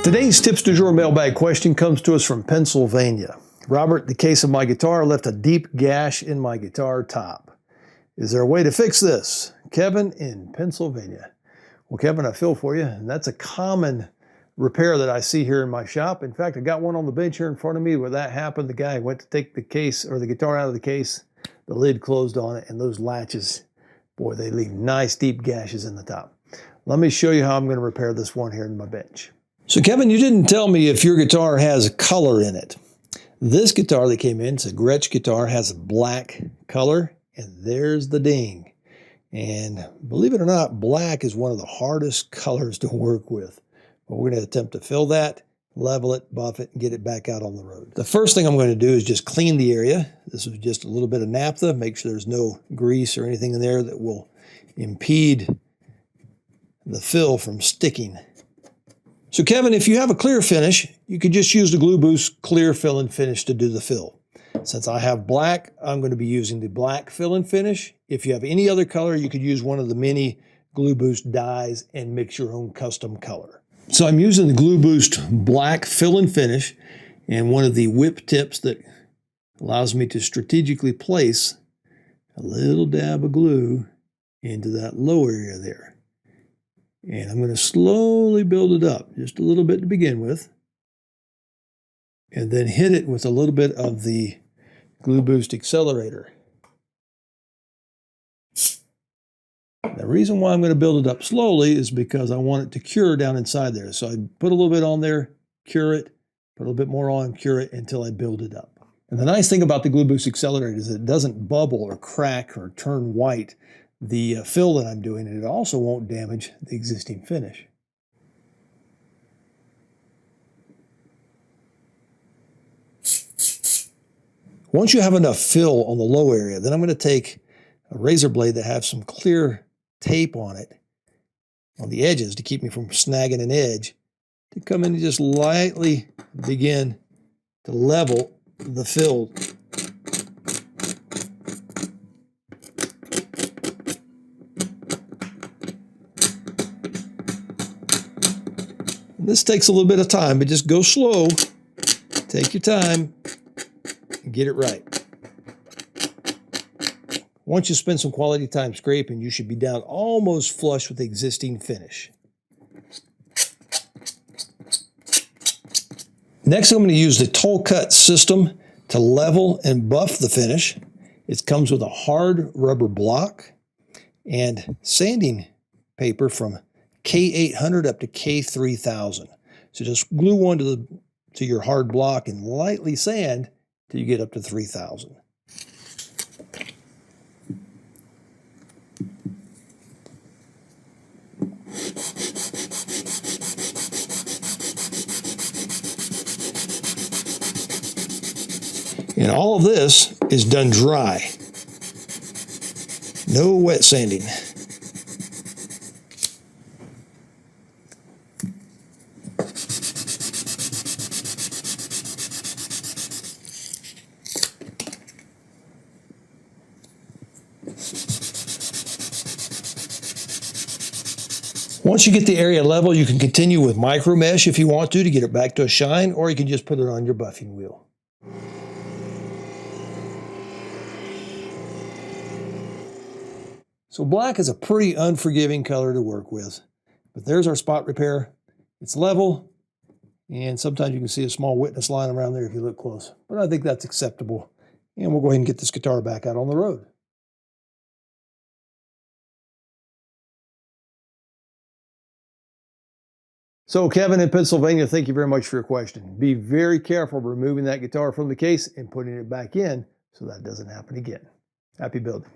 Today's Tips du Jour mailbag question comes to us from Pennsylvania. Robert, the case of my guitar left a deep gash in my guitar top. Is there a way to fix this? Kevin in Pennsylvania. Well, Kevin, I feel for you, and that's a common repair that I see here in my shop. In fact, I got one on the bench here in front of me where that happened. The guy went to take the case or the guitar out of the case, the lid closed on it, and those latches, boy, they leave nice deep gashes in the top. Let me show you how I'm going to repair this one here in my bench. So Kevin, you didn't tell me if your guitar has color in it. This guitar that came in, it's a Gretsch guitar, has a black color, and there's the ding. And believe it or not, black is one of the hardest colors to work with. But we're going to attempt to fill that, level it, buff it, and get it back out on the road. The first thing I'm going to do is just clean the area. This is just a little bit of naphtha. Make sure there's no grease or anything in there that will impede the fill from sticking. So Kevin, if you have a clear finish, you could just use the Glue Boost clear fill and finish to do the fill. Since I have black, I'm going to be using the black fill and finish. If you have any other color, you could use one of the mini Glue Boost dyes and mix your own custom color. So I'm using the Glue Boost black fill and finish and one of the whip tips that allows me to strategically place a little dab of glue into that low area there. And I'm going to slowly build it up, just a little bit to begin with, and then hit it with a little bit of the Glue Boost accelerator. The reason why I'm going to build it up slowly is because I want it to cure down inside there. So I put a little bit on there, cure it, put a little bit more on, cure it until I build it up. And the nice thing about the Glue Boost accelerator is it doesn't bubble or crack or turn white the fill that I'm doing, and it also won't damage the existing finish. Once you have enough fill on the low area, then I'm going to take a razor blade that has some clear tape on it on the edges to keep me from snagging an edge, to come in and just lightly begin to level the fill. This takes a little bit of time, but just go slow, take your time, and get it right. Once you spend some quality time scraping, you should be down almost flush with the existing finish. Next, I'm going to use the toll cut system to level and buff the finish. It comes with a hard rubber block and sanding paper from K800 up to K3000. So just glue one to your hard block and lightly sand till you get up to 3000. And all of this is done dry. No wet sanding. Once you get the area level, you can continue with micro mesh if you want to get it back to a shine, or you can just put it on your buffing wheel. So black is a pretty unforgiving color to work with, but there's our spot repair. It's level, and sometimes you can see a small witness line around there if you look close, but I think that's acceptable. And we'll go ahead and get this guitar back out on the road. So Kevin in Pennsylvania, thank you very much for your question. Be very careful removing that guitar from the case and putting it back in so that doesn't happen again. Happy building.